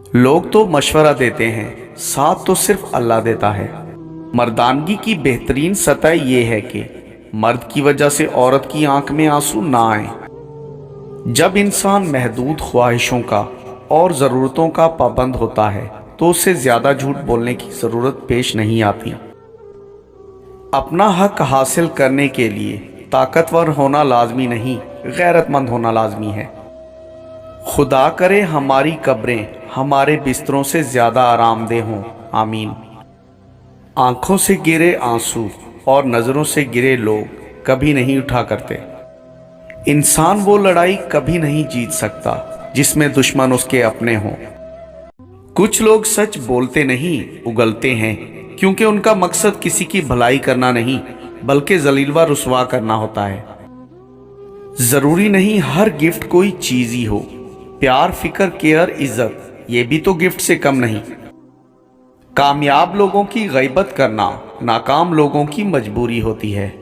लोग तो मशवरा देते हैं, साथ तो सिर्फ अल्लाह देता है। मर्दानगी की बेहतरीन सतह यह है कि मर्द की वजह से औरत की आंख में आंसू ना आए। जब इंसान महदूद ख्वाहिशों का और ज़रूरतों का पाबंद होता है तो उसे ज़्यादा झूठ बोलने की ज़रूरत पेश नहीं आती। अपना हक हासिल करने के लिए ताकतवर होना लाजमी नहीं, गैरतमंद होना लाजमी है। खुदा करे हमारी कब्रें हमारे बिस्तरों से ज़्यादा आरामदेह हों, आमीन। आंखों से गिरे आंसू और नज़रों से गिरे लोग कभी नहीं उठा करते। इंसान वो लड़ाई कभी नहीं जीत सकता जिसमें दुश्मन उसके अपने हों। कुछ लोग सच बोलते नहीं, उगलते हैं, क्योंकि उनका मकसद किसी की भलाई करना नहीं बल्कि जलील व रुसवा करना होता है। जरूरी नहीं हर गिफ्ट कोई चीज ही हो। प्यार, फिक्र, केयर, इज्जत ये भी तो गिफ्ट से कम नहीं। कामयाब लोगों की गैबत करना नाकाम लोगों की मजबूरी होती है।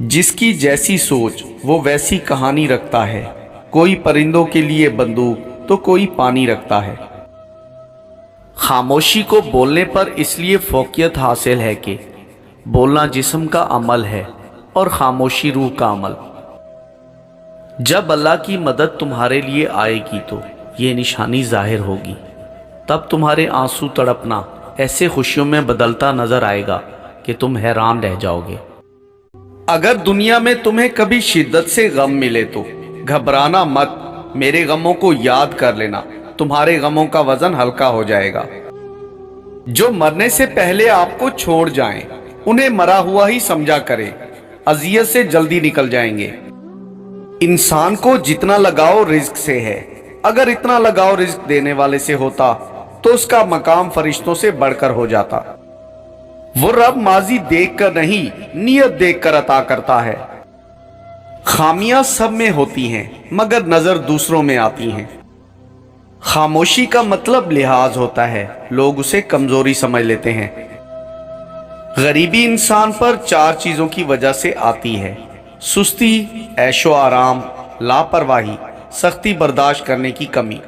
जिसकी जैसी सोच वो वैसी कहानी रखता है। कोई परिंदों के लिए बंदूक तो कोई पानी रखता है। खामोशी को बोलने पर इसलिए फौकियत हासिल है कि बोलना जिस्म का अमल है और खामोशी रूह का अमल। जब अल्लाह की मदद तुम्हारे लिए आएगी तो ये निशानी जाहिर होगी। तब तुम्हारे आंसू तड़पना ऐसे खुशियों में बदलता नजर आएगा कि तुम हैरान रह जाओगे। अगर दुनिया में तुम्हें कभी शिद्दत से गम मिले तो घबराना मत, मेरे गमों को याद कर लेना, तुम्हारे गमों का वजन हल्का हो जाएगा। जो मरने से पहले आपको छोड़ जाएं, उन्हें मरा हुआ ही समझा करें, अजियत से जल्दी निकल जाएंगे। इंसान को जितना लगाव रिज्क से है, अगर इतना लगाव रिज्क देने वाले से होता तो उसका मकाम फरिश्तों से बढ़कर हो जाता। वो रब माजी देखकर नहीं, नियत देखकर अता करता है। खामियां सब में होती हैं मगर नजर दूसरों में आती हैं। खामोशी का मतलब लिहाज होता है, लोग उसे कमजोरी समझ लेते हैं। गरीबी इंसान पर 4 चीजों की वजह से आती है: सुस्ती, ऐशो आराम, लापरवाही, सख्ती बर्दाश्त करने की कमी।